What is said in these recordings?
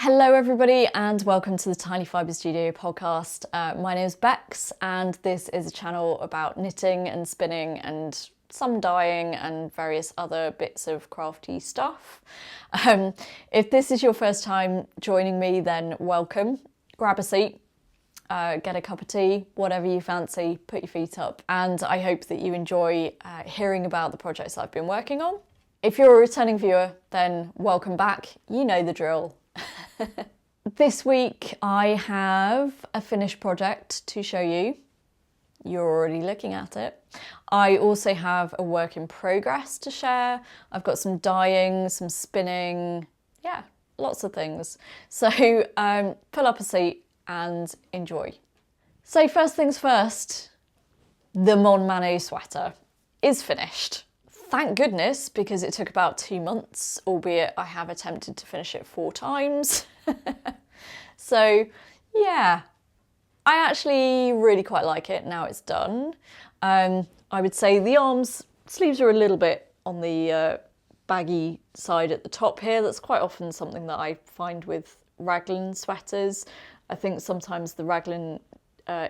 Hello everybody and welcome to the Tiny Fibre Studio podcast. My name is Bex and this is a channel about knitting and spinning and some dyeing and various other bits of crafty stuff. If this is your first time joining me, then welcome. Grab a seat, get a cup of tea, whatever you fancy, put your feet up, and I hope that you enjoy hearing about the projects I've been working on. If you're a returning viewer, then welcome back. You know the drill. This week I have a finished project to show you. You're already looking at it. I also have a work in progress to share. I've got some dyeing, some spinning, yeah, lots of things. So pull up a seat and enjoy. So first things first, the Monman sweater is finished. Thank goodness, because it took about 2 months, albeit I have attempted to finish it 4 times. So yeah, I actually really quite like it now it's done. I would say the sleeves are a little bit on the baggy side at the top here. That's quite often something that I find with raglan sweaters. I think sometimes the raglan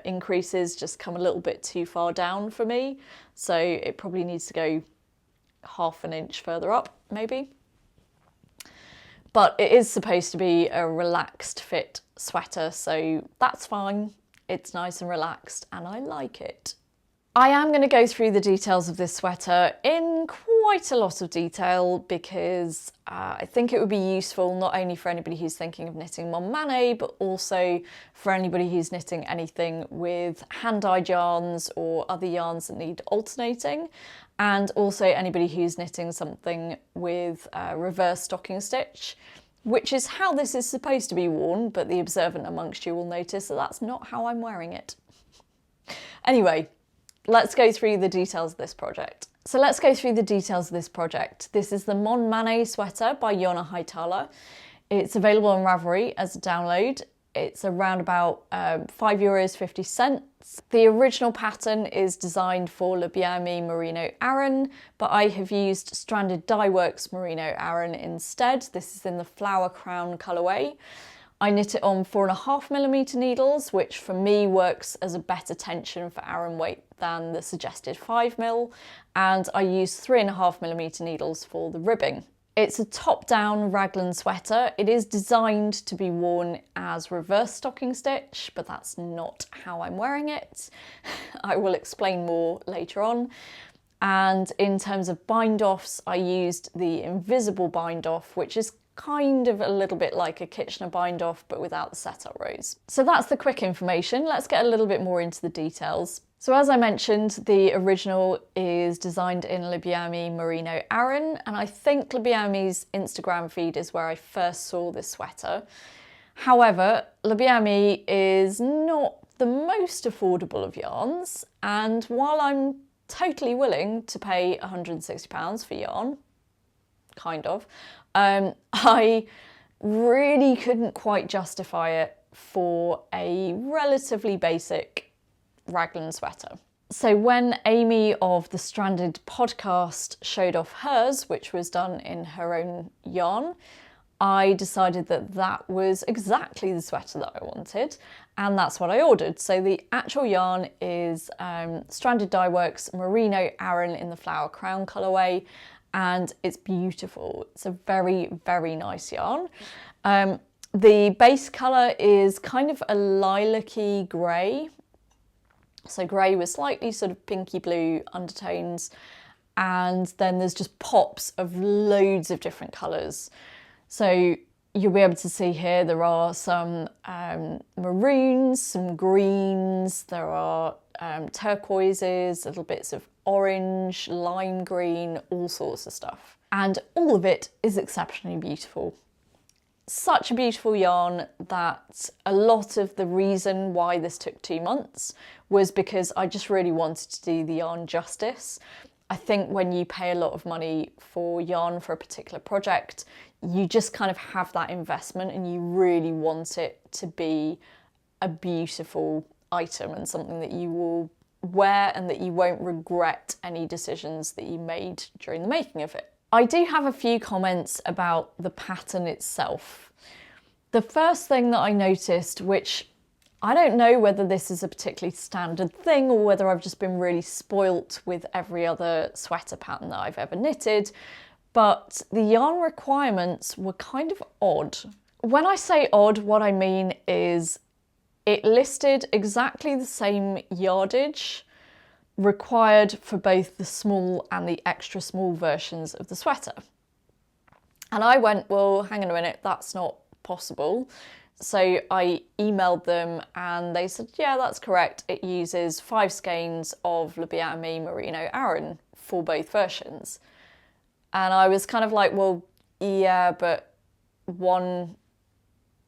increases just come a little bit too far down for me. So it probably needs to go half an inch further up, maybe. But it is supposed to be a relaxed fit sweater, so that's fine. It's nice and relaxed and I like it. I am going to go through the details of this sweater in quite a lot of detail because I think it would be useful not only for anybody who's thinking of knitting Monman, but also for anybody who's knitting anything with hand-dyed yarns or other yarns that need alternating, and also anybody who's knitting something with reverse stocking stitch, which is how this is supposed to be worn, but the observant amongst you will notice that that's not how I'm wearing it. Anyway, let's go through the details of this project. So let's go through the details of this project. This is the Monman sweater by Jonna Heytaler. It's available on Ravelry as a download. It's around about €5.50. The original pattern is designed for Le Bien Mis Merino Aran, but I have used Stranded Dye Works Merino Aran instead. This is in the flower crown colourway. I knit it on 4.5mm needles, which for me works as a better tension for Aran weight than the suggested 5mm, and I use 3.5mm needles for the ribbing. It's a top-down raglan sweater. It is designed to be worn as reverse stocking stitch, but that's not how I'm wearing it. I will explain more later on. And in terms of bind-offs, I used the invisible bind-off, which is kind of a little bit like a Kitchener bind-off, but without the set-up rows. So that's the quick information. Let's get a little bit more into the details. So as I mentioned, the original is designed in Le Bien Mis Merino Aran, and I think Le Bien Mis' Instagram feed is where I first saw this sweater. However, Le Bien Mis is not the most affordable of yarns, and while I'm totally willing to pay £160 for yarn, kind of, I really couldn't quite justify it for a relatively basic raglan sweater. So when Amy of the Stranded podcast showed off hers, which was done in her own yarn, I decided that that was exactly the sweater that I wanted, and that's what I ordered. So the actual yarn is Stranded Dye Works Merino Aran in the flower crown colourway, and it's beautiful. It's a very, very nice yarn. The base colour is kind of a lilac-y grey. So grey with slightly sort of pinky blue undertones, and then there's just pops of loads of different colours. So you'll be able to see here there are some maroons, some greens, there are turquoises, little bits of orange, lime green, all sorts of stuff. And all of it is exceptionally beautiful. Such a beautiful yarn that a lot of the reason why this took 2 months was because I just really wanted to do the yarn justice. I think when you pay a lot of money for yarn for a particular project, you just kind of have that investment and you really want it to be a beautiful item and something that you will wear and that you won't regret any decisions that you made during the making of it. I do have a few comments about the pattern itself. The first thing that I noticed, which I don't know whether this is a particularly standard thing or whether I've just been really spoilt with every other sweater pattern that I've ever knitted, but the yarn requirements were kind of odd. When I say odd, what I mean is it listed exactly the same yardage required for both the small and the extra small versions of the sweater. And I went, well, hang on a minute, that's not possible. So I emailed them and they said, yeah, that's correct. It uses 5 skeins of Le Bien Aimé Merino Aran for both versions. And I was kind of like, well, yeah, but one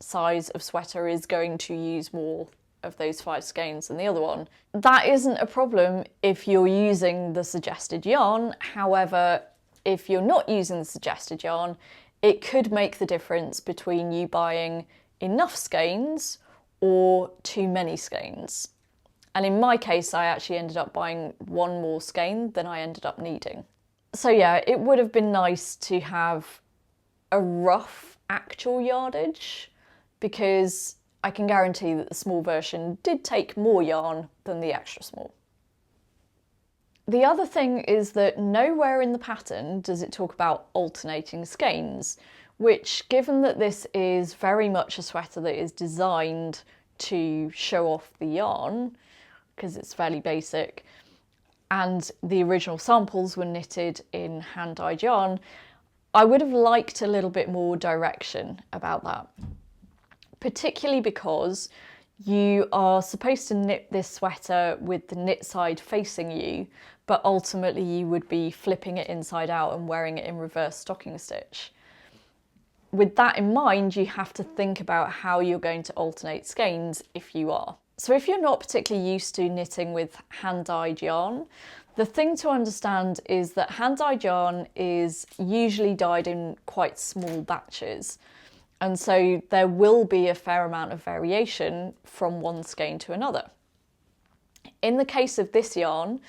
size of sweater is going to use more of those 5 skeins than the other one. That isn't a problem if you're using the suggested yarn. However, if you're not using the suggested yarn, it could make the difference between you buying enough skeins or too many skeins. And in my case, I actually ended up buying 1 more skein than I ended up needing. So yeah, it would have been nice to have a rough actual yardage, because I can guarantee that the small version did take more yarn than the extra small. The other thing is that nowhere in the pattern does it talk about alternating skeins, which, given that this is very much a sweater that is designed to show off the yarn, because it's fairly basic, and the original samples were knitted in hand-dyed yarn, I would have liked a little bit more direction about that. Particularly because you are supposed to knit this sweater with the knit side facing you, but ultimately you would be flipping it inside out and wearing it in reverse stocking stitch. With that in mind, you have to think about how you're going to alternate skeins if you are. So if you're not particularly used to knitting with hand-dyed yarn, the thing to understand is that hand-dyed yarn is usually dyed in quite small batches. And so there will be a fair amount of variation from one skein to another. In the case of this yarn,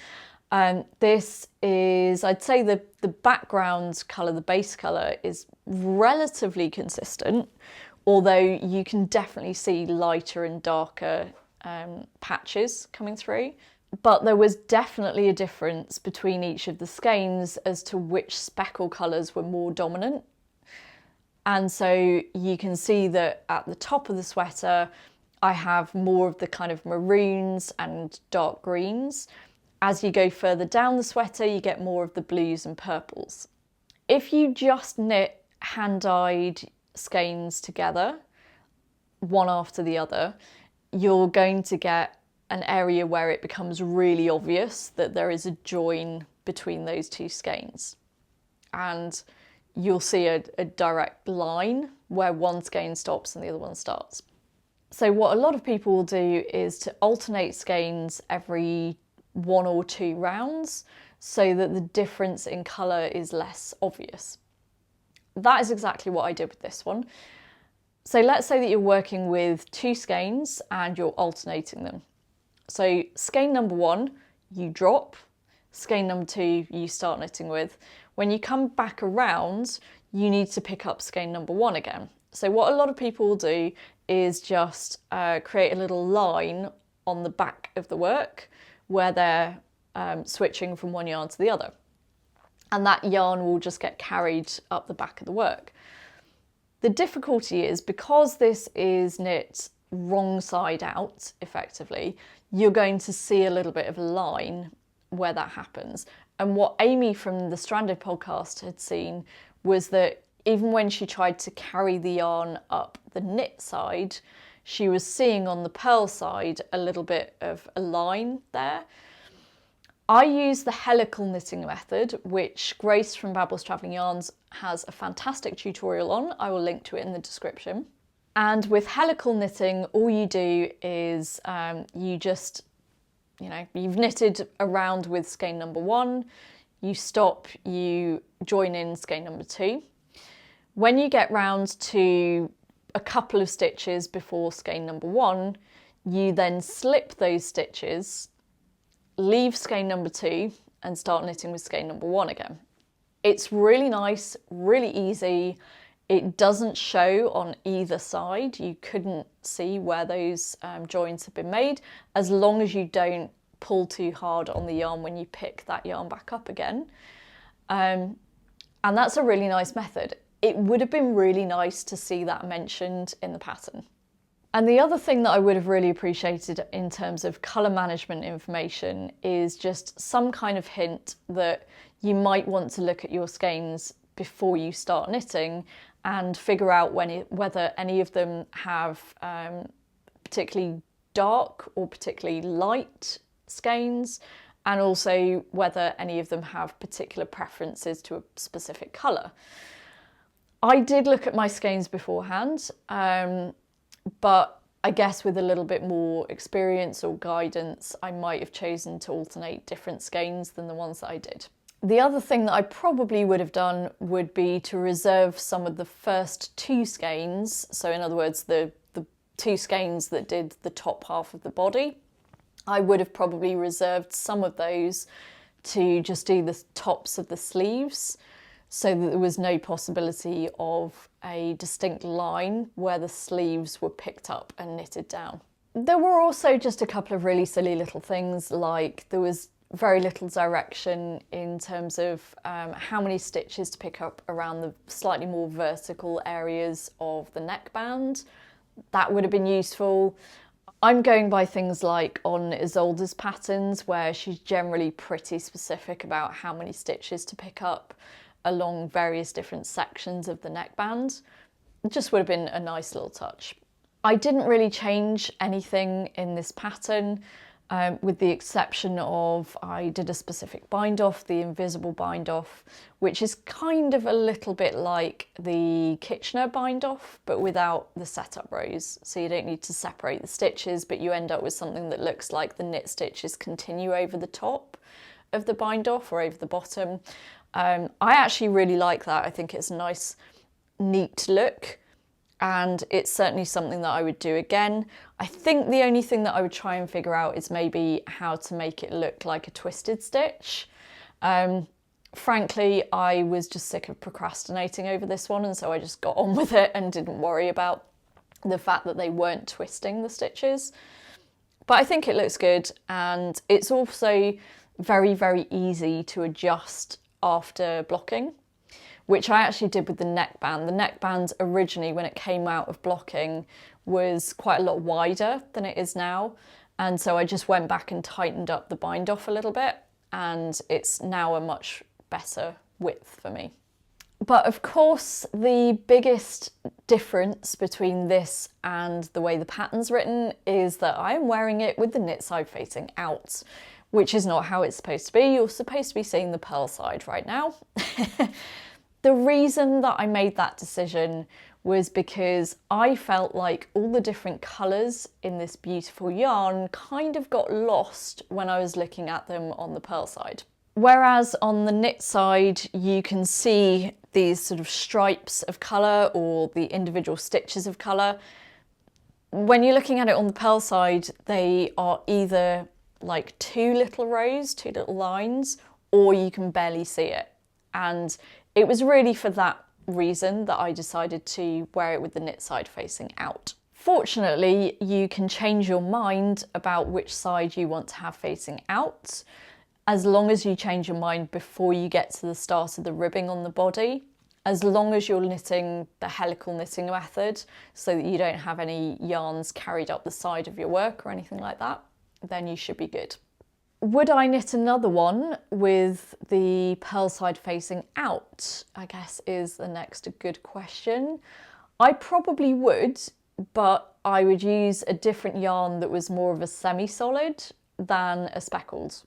this is, I'd say the background colour, the base colour, is relatively consistent, although you can definitely see lighter and darker patches coming through. But there was definitely a difference between each of the skeins as to which speckle colours were more dominant. And so you can see that at the top of the sweater, I have more of the kind of maroons and dark greens. As you go further down the sweater, you get more of the blues and purples. If you just knit hand-dyed skeins together, one after the other, you're going to get an area where it becomes really obvious that there is a join between those 2 skeins. And you'll see a direct line where one skein stops and the other one starts. So what a lot of people will do is to alternate skeins every 1 or 2 rounds so that the difference in colour is less obvious. That is exactly what I did with this one. So let's say that you're working with 2 skeins and you're alternating them. So skein number 1, you drop. Skein number 2, you start knitting with. When you come back around, you need to pick up skein number 1 again. So what a lot of people will do is just create a little line on the back of the work where they're switching from one yarn to the other. And that yarn will just get carried up the back of the work. The difficulty is, because this is knit wrong side out, effectively, you're going to see a little bit of a line where that happens. And what Amy from the Stranded podcast had seen was that even when she tried to carry the yarn up the knit side, she was seeing on the purl side a little bit of a line there. I use the helical knitting method, which Grace from Babel's Travelling Yarns has a fantastic tutorial on. I will link to it in the description. And with helical knitting, all you do is you've knitted around with skein number 1, you stop, you join in skein number 2. When you get round to a couple of stitches before skein number 1, you then slip those stitches, leave skein number 2 and start knitting with skein number 1 again. It's really nice, really easy. It doesn't show on either side. You couldn't see where those joins have been made, as long as you don't pull too hard on the yarn when you pick that yarn back up again. And that's a really nice method. It would have been really nice to see that mentioned in the pattern. And the other thing that I would have really appreciated in terms of colour management information is just some kind of hint that you might want to look at your skeins before you start knitting and figure out whether any of them have particularly dark or particularly light skeins, and also whether any of them have particular preferences to a specific colour. I did look at my skeins beforehand, but I guess with a little bit more experience or guidance, I might have chosen to alternate different skeins than the ones that I did. The other thing that I probably would have done would be to reserve some of the first two skeins. So in other words, the two skeins that did the top half of the body, I would have probably reserved some of those to just do the tops of the sleeves, so that there was no possibility of a distinct line where the sleeves were picked up and knitted down. There were also just a couple of really silly little things, like there was very little direction in terms of how many stitches to pick up around the slightly more vertical areas of the neckband. That would have been useful. I'm going by things like on Isolde's patterns, where she's generally pretty specific about how many stitches to pick up along various different sections of the neckband. It just would have been a nice little touch. I didn't really change anything in this pattern, with the exception of I did a specific bind off, the invisible bind off, which is kind of a little bit like the Kitchener bind off, but without the setup rows. So you don't need to separate the stitches, but you end up with something that looks like the knit stitches continue over the top of the bind off or over the bottom. I actually really like that. I think it's a nice, neat look, and it's certainly something that I would do again. I think the only thing that I would try and figure out is maybe how to make it look like a twisted stitch. Frankly, I was just sick of procrastinating over this one, and so I just got on with it and didn't worry about the fact that they weren't twisting the stitches. But I think it looks good, and it's also very, very easy to adjust after blocking, which I actually did with the neckband. The neckband originally, when it came out of blocking, was quite a lot wider than it is now. And so I just went back and tightened up the bind off a little bit, and it's now a much better width for me. But of course, the biggest difference between this and the way the pattern's written is that I'm wearing it with the knit side facing out, which is not how it's supposed to be. You're supposed to be seeing the purl side right now. The reason that I made that decision was because I felt like all the different colours in this beautiful yarn kind of got lost when I was looking at them on the purl side. Whereas on the knit side, you can see these sort of stripes of colour or the individual stitches of colour. When you're looking at it on the purl side, they are either like two little rows, two little lines, or you can barely see it. And it was really for that reason that I decided to wear it with the knit side facing out. Fortunately, you can change your mind about which side you want to have facing out, as long as you change your mind before you get to the start of the ribbing on the body, as long as you're knitting the helical knitting method, so that you don't have any yarns carried up the side of your work or anything like that, then you should be good. Would I knit another one with the purl side facing out, I guess is the next good question. I probably would, but I would use a different yarn that was more of a semi-solid than a speckled.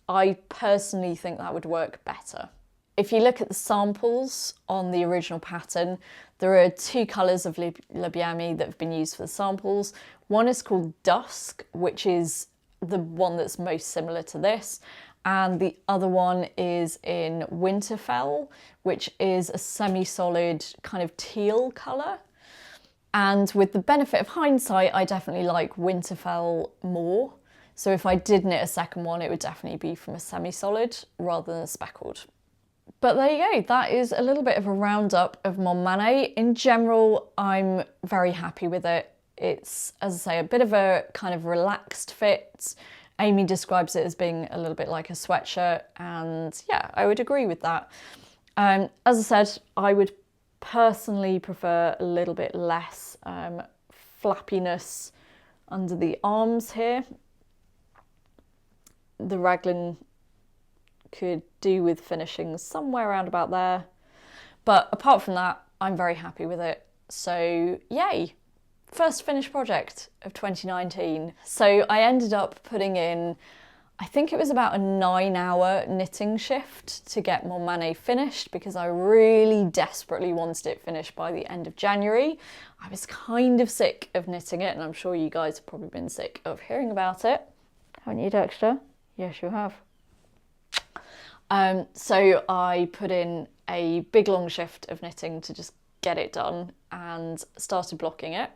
I personally think that would work better. If you look at the samples on the original pattern, there are two colours of Labiami that have been used for the samples. One is called Dusk, which is the one that's most similar to this, and the other one is in Winterfell, which is a semi-solid kind of teal colour. And with the benefit of hindsight, I definitely like Winterfell more. So if I did knit a second one, it would definitely be from a semi-solid rather than a speckled. But there you go, that is a little bit of a roundup of Monman. In general, I'm very happy with it. It's, as I say, a bit of a kind of relaxed fit. Amy describes it as being a little bit like a sweatshirt, and yeah, I would agree with that. As I said, I would personally prefer a little bit less flappiness under the arms here. The raglan could do with finishing somewhere around about there, but apart from that, I'm very happy with it. So yay, first finished project of 2019. So I ended up putting in, I think it was about a 9-hour knitting shift to get Monman finished, because I really desperately wanted it finished by the end of January. I was kind of sick of knitting it, and I'm sure you guys have probably been sick of hearing about it. Haven't you, Dexter? Yes, you have. So I put in a big long shift of knitting to just get it done and started blocking it.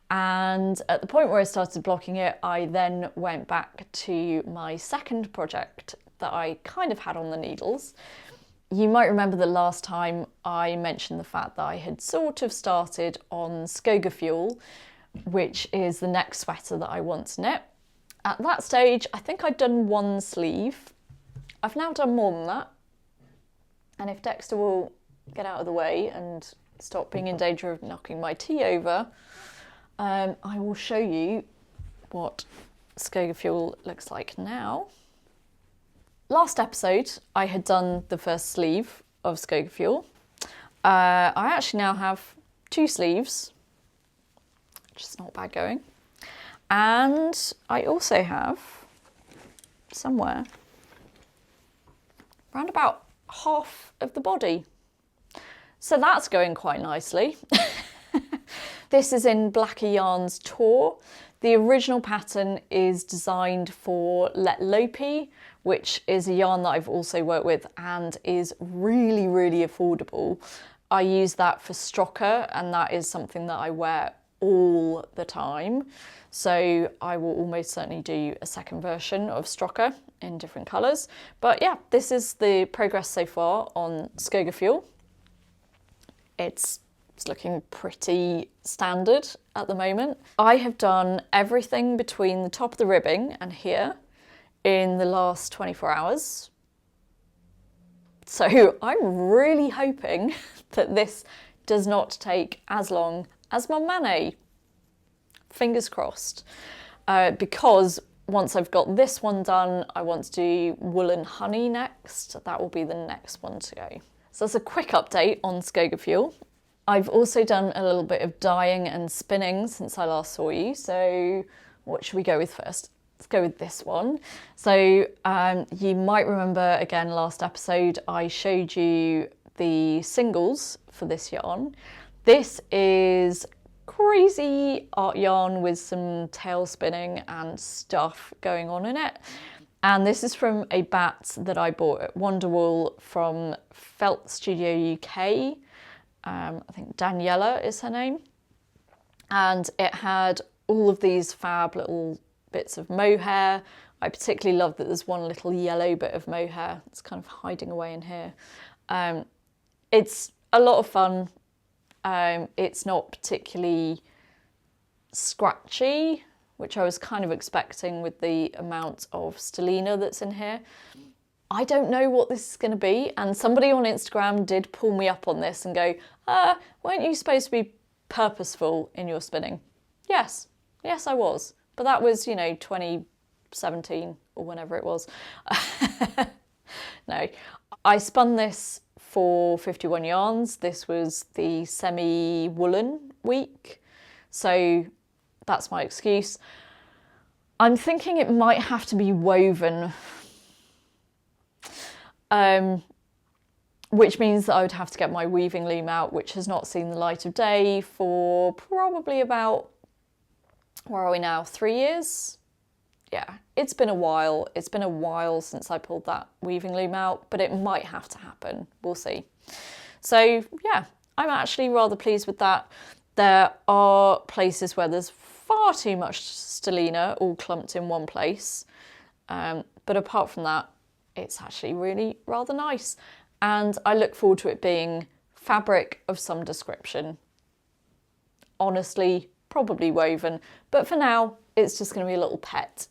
And at the point where I started blocking it, I then went back to my second project that I kind of had on the needles. You might remember that last time I mentioned the fact that I had sort of started on Skoga Fuel, which is the next sweater that I want to knit. At that stage, I think I'd done one sleeve. I've now done more than that. And if Dexter will get out of the way and stop being in danger of knocking my tea over, I will show you what Skoga Fuel looks like now. Last episode, I had done the first sleeve of Skoga Fuel. I actually now have 2 sleeves, which is not bad going. And I also have somewhere around about half of the body. So that's going quite nicely. This is in Blacker Yarns Tour. The original pattern is designed for Let Lopi, which is a yarn that I've also worked with and is really, really affordable. I use that for Strocker, and that is something that I wear all the time. So I will almost certainly do a second version of Strocker in different colours. But yeah, this is the progress so far on Skoga Fuel. It's looking pretty standard at the moment. I have done everything between the top of the ribbing and here in the last 24 hours. So I'm really hoping that this does not take as long as Monman. Fingers crossed. Because once I've got this one done, I want to do Woolen Honey next. That will be the next one to go. So that's a quick update on Skoga Fuel. I've also done a little bit of dyeing and spinning since I last saw you. So what should we go with first? Let's go with this one. So you might remember, again, last episode, I showed you the singles for this yarn. This is crazy art yarn with some tail spinning and stuff going on in it. And this is from a bat that I bought at Wonderwool from Felt Studio UK. I think Daniela is her name. And it had all of these fab little bits of mohair. I particularly love that there's one little yellow bit of mohair that's kind of hiding away in here. It's a lot of fun. It's not particularly scratchy, which I was kind of expecting with the amount of stellina that's in here. I don't know what this is going to be, and somebody on Instagram did pull me up on this and go, weren't you supposed to be purposeful in your spinning? Yes, I was, but that was, 2017 or whenever it was. No, I spun this for 51 yarns. This was the semi-woolen week, so that's my excuse. I'm thinking it might have to be woven, which means that I would have to get my weaving loom out, which has not seen the light of day for probably about, where are we now, 3 years? Yeah, it's been a while. It's been a while since I pulled that weaving loom out, but it might have to happen. We'll see. So yeah, I'm actually rather pleased with that. There are places where there's far too much stellina all clumped in one place. But apart from that, it's actually really rather nice. and I look forward to it being fabric of some description. Honestly, probably woven, but for now, it's just going to be a little pet.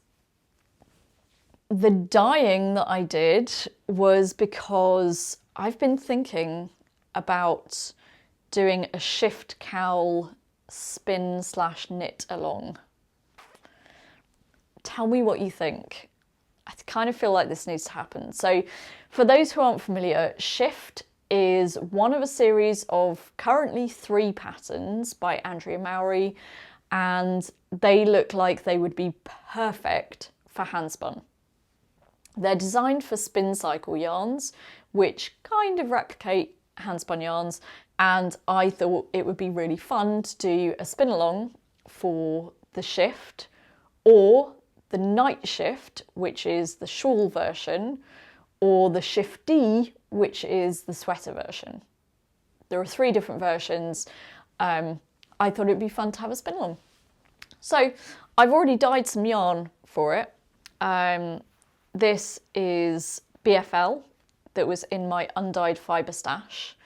The dyeing that I did was because I've been thinking about doing a shift cowl spin/knit along. Tell me what you think. I kind of feel like this needs to happen. So for those who aren't familiar, shift is one of a series of currently 3 patterns by Andrea Mowry, and they look like they would be perfect for handspun. They're designed for spin cycle yarns, which kind of replicate handspun yarns, and I thought it would be really fun to do a spin along for the shift, or the night shift, which is the shawl version, or the shifty, which is the sweater version. There are 3 different versions. I thought it'd be fun to have a spin along. So I've already dyed some yarn for it. This is BFL that was in my undyed fibre stash.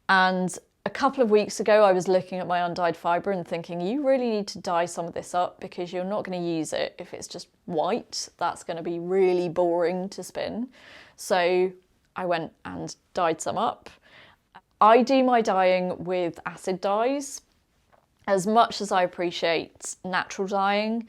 And a couple of weeks ago, I was looking at my undyed fibre and thinking, you really need to dye some of this up because you're not going to use it if it's just white. That's going to be really boring to spin. So I went and dyed some up. I do my dyeing with acid dyes. As much as I appreciate natural dyeing,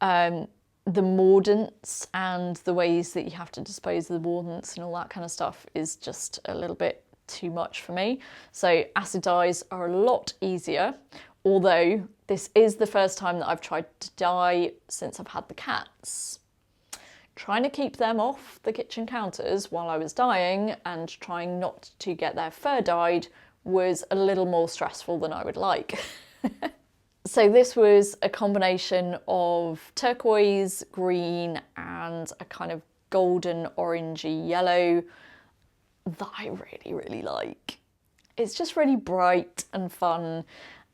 the mordants and the ways that you have to dispose of the mordants and all that kind of stuff is just a little bit too much for me. So acid dyes are a lot easier, although this is the first time that I've tried to dye since I've had the cats. Trying to keep them off the kitchen counters while I was dyeing and trying not to get their fur dyed was a little more stressful than I would like. So this was a combination of turquoise, green, and a kind of golden orangey yellow that I really, really like. It's just really bright and fun,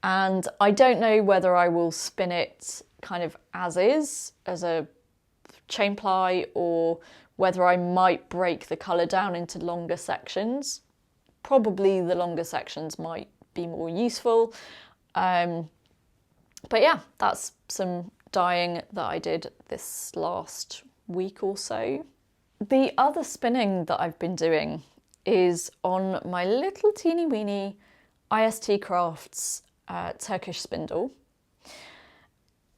and I don't know whether I will spin it kind of as is, as a chain ply, or whether I might break the colour down into longer sections. Probably the longer sections might be more useful. But yeah, that's some dyeing that I did this last week or so. The other spinning that I've been doing is on my little teeny weeny IST Crafts Turkish spindle.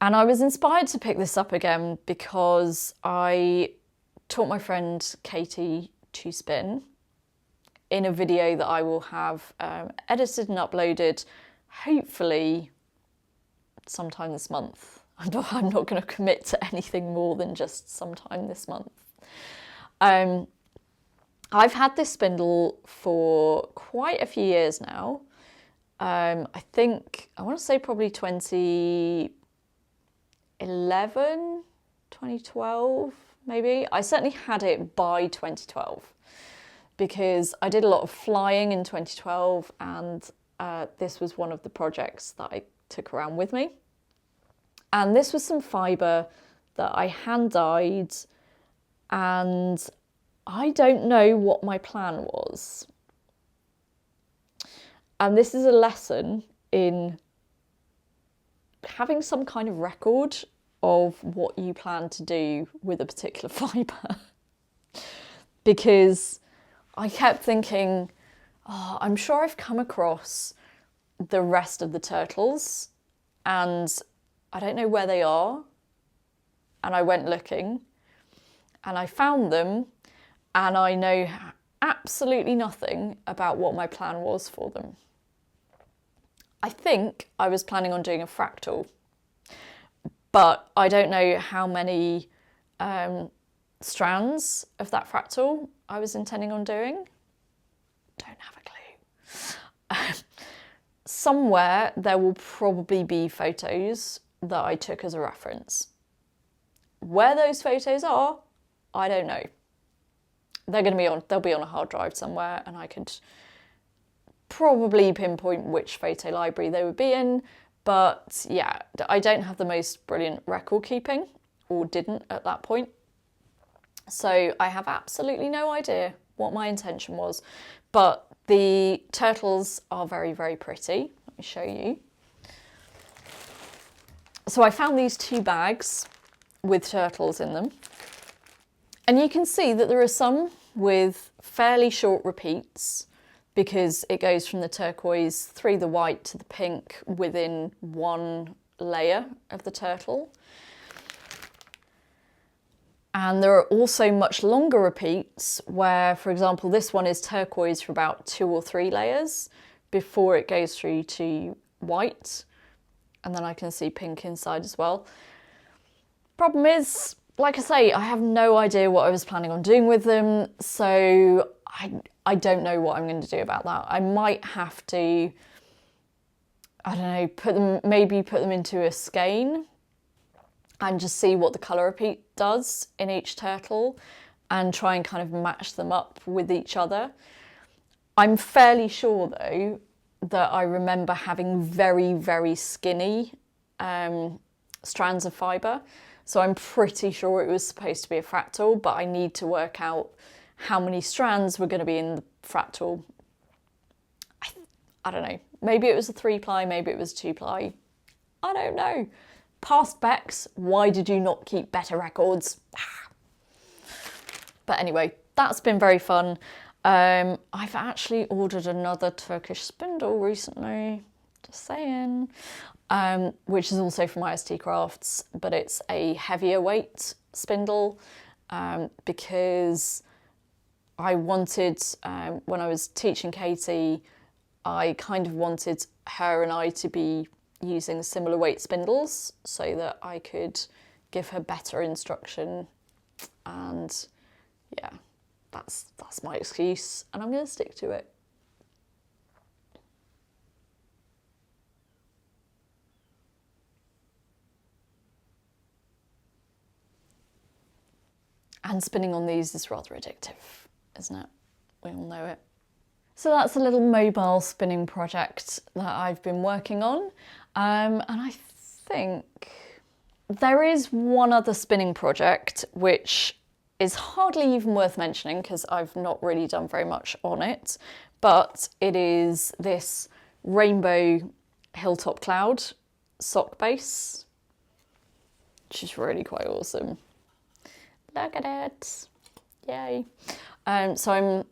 And I was inspired to pick this up again because I taught my friend Katie to spin in a video that I will have edited and uploaded, hopefully sometime this month. I'm not going to commit to anything more than just sometime this month. I've had this spindle for quite a few years now. I want to say probably 2011, 2012 maybe. I certainly had it by 2012 because I did a lot of flying in 2012, and this was one of the projects that I took around with me. And this was some fibre that I hand dyed, and I don't know what my plan was. And this is a lesson in having some kind of record of what you plan to do with a particular fibre. Because I kept thinking, oh, I'm sure I've come across the rest of the turtles and I don't know where they are. And I went looking and I found them, and I know absolutely nothing about what my plan was for them. I think I was planning on doing a fractal, but I don't know how many strands of that fractal I was intending on doing. Don't have a clue. Somewhere there will probably be photos that I took as a reference. Where those photos are, I don't know. They'll be on a hard drive somewhere, and I could probably pinpoint which photo library they would be in, but yeah, I don't have the most brilliant record keeping, or didn't at that point. So I have absolutely no idea what my intention was. But the turtles are very, very pretty. Let me show you. So I found these 2 bags with turtles in them. And you can see that there are some with fairly short repeats, because it goes from the turquoise through the white to the pink within 1 layer of the turtle. And there are also much longer repeats where, for example, this one is turquoise for about 2 or 3 layers before it goes through to white. And then I can see pink inside as well. Problem is, like I say, I have no idea what I was planning on doing with them, so I don't know what I'm going to do about that. I might have to, I don't know, maybe put them into a skein and just see what the colour repeat does in each turtle and try and kind of match them up with each other. I'm fairly sure though that I remember having very, very skinny strands of fibre. So I'm pretty sure it was supposed to be a fractal, but I need to work out how many strands were going to be in the fractal. I don't know. Maybe it was a 3-ply, maybe it was 2-ply. I don't know. Past Bex, why did you not keep better records? But anyway, that's been very fun. I've actually ordered another Turkish spindle recently, just saying, which is also from IST Crafts, but it's a heavier weight spindle because I wanted, when I was teaching Katie, I kind of wanted her and I to be using similar weight spindles so that I could give her better instruction, and yeah, that's my excuse and I'm going to stick to it. And spinning on these is rather addictive, isn't it? We all know it. So that's a little mobile spinning project that I've been working on. And I think there is one other spinning project which is hardly even worth mentioning because I've not really done very much on it, but it is this rainbow hilltop cloud sock base, which is really quite awesome. Look at it, yay. So I'm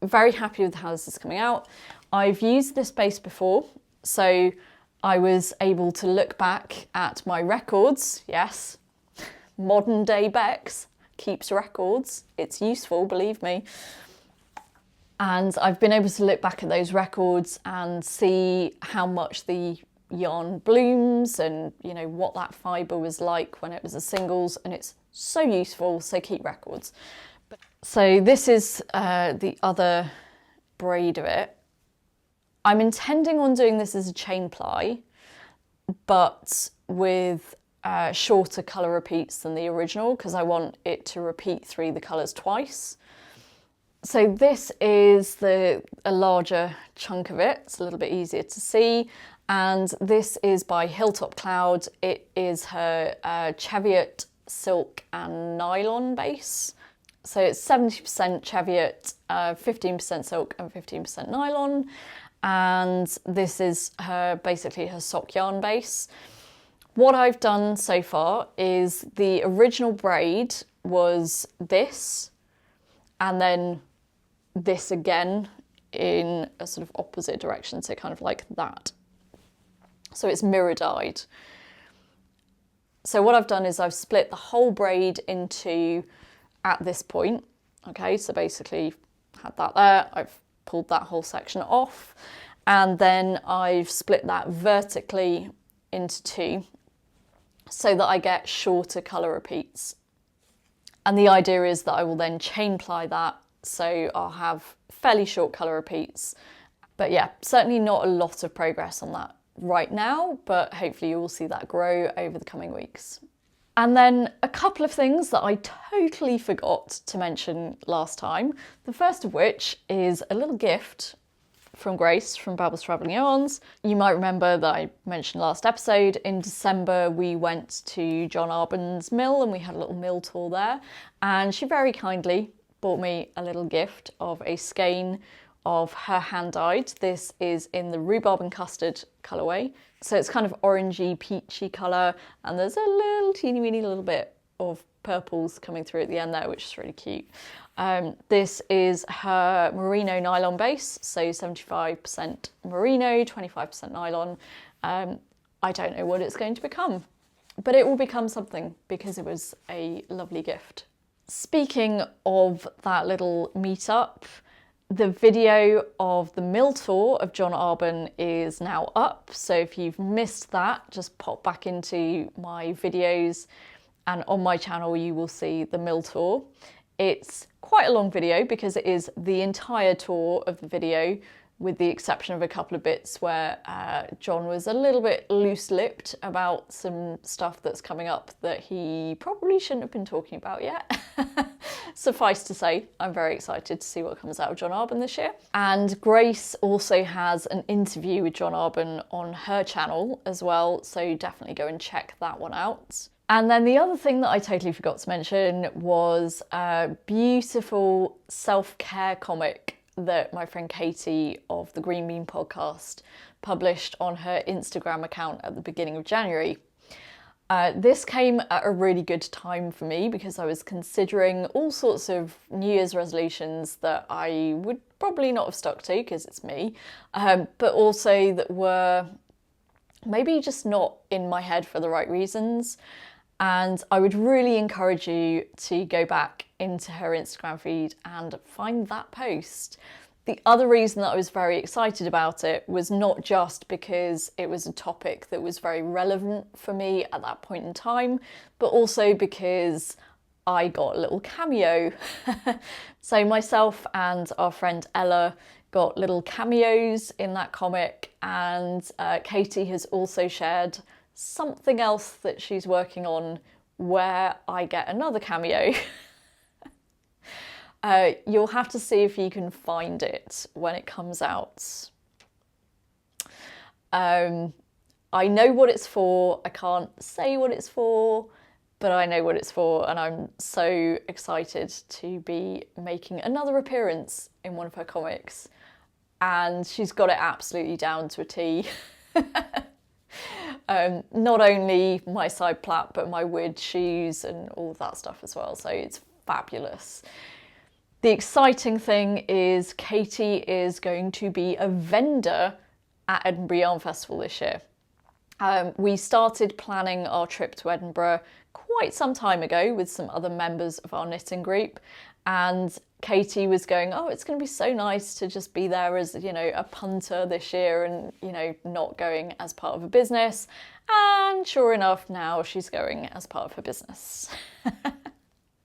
very happy with how this is coming out. I've used this base before, so I was able to look back at my records. Yes, modern day Bex keeps records. It's useful, believe me. And I've been able to look back at those records and see how much the yarn blooms and, you know, what that fibre was like when it was a singles, and it's so useful, so keep records. So this is the other braid of it. I'm intending on doing this as a chain ply, but with shorter colour repeats than the original, because I want it to repeat through the colours twice. So this is a larger chunk of it. It's a little bit easier to see. And this is by Hilltop Cloud. It is her Cheviot silk and nylon base. So it's 70% Cheviot, 15% silk and 15% nylon. And this is basically her sock yarn base. What I've done so far is the original braid was this, and then this again in a sort of opposite direction, so kind of like that. So it's mirror dyed. So what I've done is I've split the whole braid into, at this point, okay, so basically had that there, I've pulled that whole section off, and then I've split that vertically into two so that I get shorter colour repeats. And the idea is that I will then chain ply that, so I'll have fairly short colour repeats. But yeah, certainly not a lot of progress on that right now, but hopefully you will see that grow over the coming weeks. And then a couple of things that I totally forgot to mention last time. The first of which is a little gift from Grace from Babel's Travelling Yarns. You might remember that I mentioned last episode, in December we went to John Arbon's mill and we had a little mill tour there, and she very kindly bought me a little gift of a skein of her hand-dyed. This is in the rhubarb and custard colourway. So it's kind of orangey, peachy colour, and there's a little teeny weeny little bit of purples coming through at the end there, which is really cute. This is her merino nylon base, so 75% merino, 25% nylon. I don't know what it's going to become, but it will become something because it was a lovely gift. Speaking of that little meetup, the video of the mill tour of John Arbon is now up. So if you've missed that, just pop back into my videos and on my channel you will see the mill tour. It's quite a long video because it is the entire tour of the video, with the exception of a couple of bits where John was a little bit loose-lipped about some stuff that's coming up that he probably shouldn't have been talking about yet. Suffice to say, I'm very excited to see what comes out of John Arbon this year. And Grace also has an interview with John Arbon on her channel as well, so definitely go and check that one out. And then the other thing that I totally forgot to mention was a beautiful self-care comic that my friend Katie of the Green Bean podcast published on her Instagram account at the beginning of January. This came at a really good time for me because I was considering all sorts of New Year's resolutions that I would probably not have stuck to because it's me, but also that were maybe just not in my head for the right reasons. And I would really encourage you to go back into her Instagram feed and find that post. The other reason that I was very excited about it was not just because it was a topic that was very relevant for me at that point in time, but also because I got a little cameo. So myself and our friend Ella got little cameos in that comic, and Katie has also shared something else that she's working on where I get another cameo. You'll have to see if you can find it when it comes out. I know what it's for. I can't say what it's for, but I know what it's for, and I'm so excited to be making another appearance in one of her comics. And she's got it absolutely down to a T. Not only my side plait, but my weird shoes and all of that stuff as well. So it's fabulous. The exciting thing is Katie is going to be a vendor at Edinburgh Yarn Festival this year. We started planning our trip to Edinburgh quite some time ago with some other members of our knitting group, and Katie was going, oh, it's going to be so nice to just be there as, you know, a punter this year and, you know, not going as part of a business. And sure enough, now she's going as part of her business.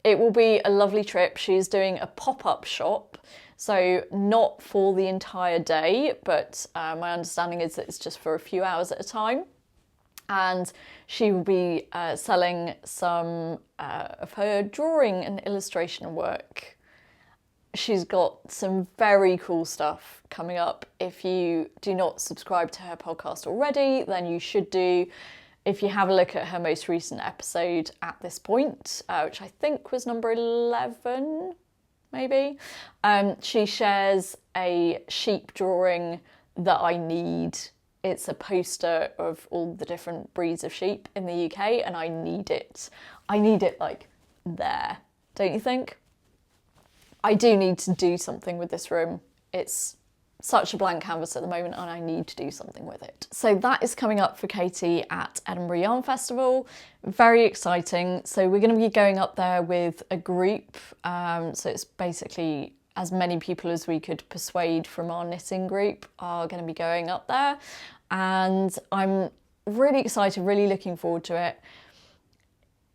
It will be a lovely trip. She's doing a pop-up shop, so not for the entire day, but my understanding is that it's just for a few hours at a time. And she will be selling some of her drawing and illustration work. She's got some very cool stuff coming up. If you do not subscribe to her podcast already, then you should do. If you have a look at her most recent episode at this point, which I think was number 11, maybe, she shares a sheep drawing that I need. It's a poster of all the different breeds of sheep in the UK, and I need it. I need it like there, don't you think? I do need to do something with this room. It's such a blank canvas at the moment and I need to do something with it. So that is coming up for Katie at Edinburgh Yarn Festival. Very exciting. So we're going to be going up there with a group. So it's basically as many people as we could persuade from our knitting group are going to be going up there. And I'm really excited, really looking forward to it.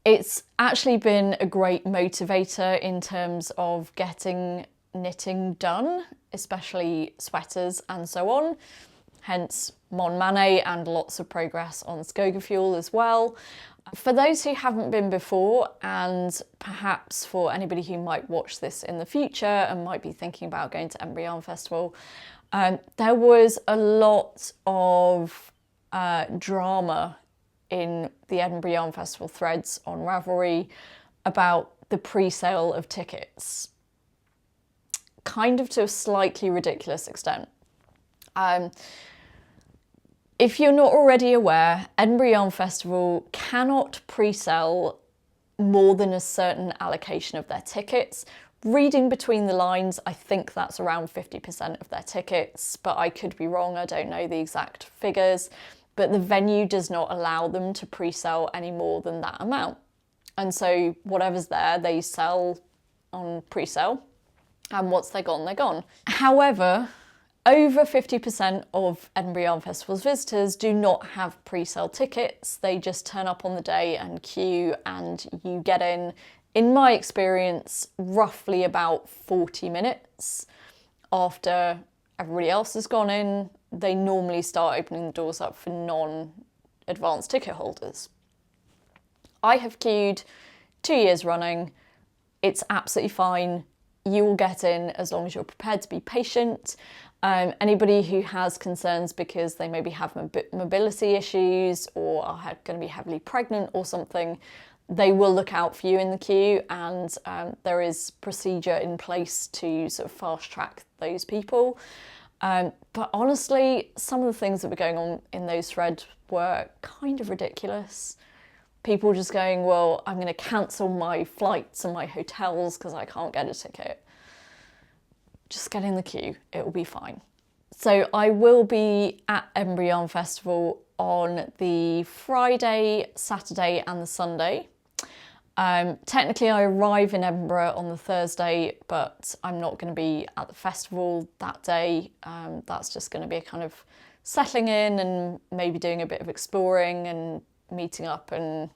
It's actually been a great motivator in terms of getting knitting done, especially sweaters and so on, hence Monman and lots of progress on Skogafuel as well. For those who haven't been before, and perhaps for anybody who might watch this in the future and might be thinking about going to Edinburgh Yarn Festival, there was a lot of drama in the Edinburgh Yarn Festival threads on Ravelry about the pre-sale of tickets. kind of to a slightly ridiculous extent. If you're not already aware, Edinburgh Yarn Festival cannot pre-sell more than a certain allocation of their tickets. Reading between the lines, I think that's around 50% of their tickets, but I could be wrong, I don't know the exact figures. But the venue does not allow them to pre-sell any more than that amount. And so whatever's there, they sell on pre-sale, and once they're gone, they're gone. However, over 50% of Edinburgh Yarn Festival's visitors do not have pre-sale tickets. They just turn up on the day and queue, and you get in my experience, roughly about 40 minutes after everybody else has gone in. They normally start opening the doors up for non-advanced ticket holders. I have queued 2 years running. It's absolutely fine. You will get in as long as you're prepared to be patient. Anybody who has concerns because they maybe have mobility issues or are going to be heavily pregnant or something, they will look out for you in the queue, and there is procedure in place to sort of fast track those people. But honestly, some of the things that were going on in those threads were kind of ridiculous. People just going, well, I'm going to cancel my flights and my hotels because I can't get a ticket. Just get in the queue, it will be fine. So I will be at Edinburgh Yarn Festival on the Friday, Saturday and the Sunday. Technically I arrive in Edinburgh on the Thursday, but I'm not going to be at the festival that day. That's just going to be a kind of settling in and maybe doing a bit of exploring and meeting up and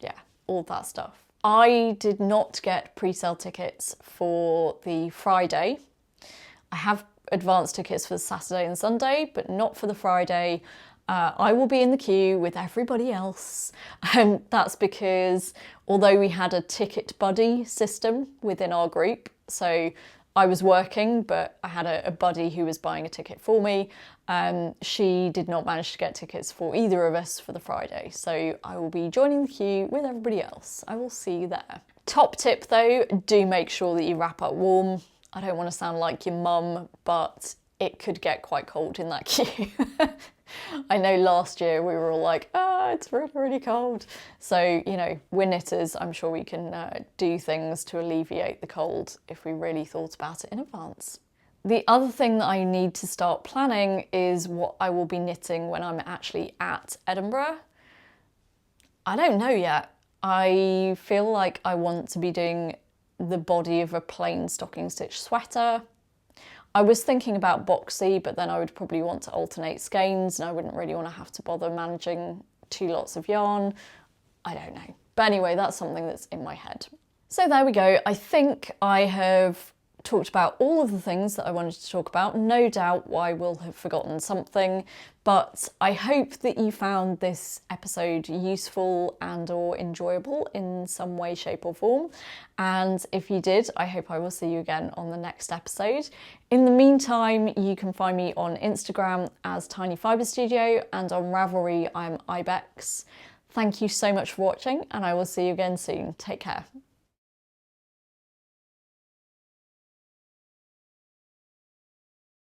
yeah, all that stuff. I did not get pre-sale tickets for the Friday. I have advanced tickets for the Saturday and Sunday, but not for the Friday. I will be in the queue with everybody else. That's because although we had a ticket buddy system within our group, so I was working, but I had a buddy who was buying a ticket for me. She did not manage to get tickets for either of us for the Friday. So I will be joining the queue with everybody else. I will see you there. Top tip though, do make sure that you wrap up warm. I don't want to sound like your mum, but it could get quite cold in that queue. I know last year we were all like, it's really, really cold. So, you know, we're knitters. I'm sure we can do things to alleviate the cold if we really thought about it in advance. The other thing that I need to start planning is what I will be knitting when I'm actually at Edinburgh. I don't know yet. I feel like I want to be doing the body of a plain stocking stitch sweater. I was thinking about boxy, but then I would probably want to alternate skeins and I wouldn't really want to have to bother managing 2 lots of yarn. I don't know. But anyway, that's something that's in my head. So there we go. I think I have talked about all of the things that I wanted to talk about. No doubt I will have forgotten something, but I hope that you found this episode useful and or enjoyable in some way, shape or form. And if you did, I hope I will see you again on the next episode. In the meantime, you can find me on Instagram as Tiny Fibre Studio and on Ravelry I'm Ibex. Thank you so much for watching and I will see you again soon. Take care.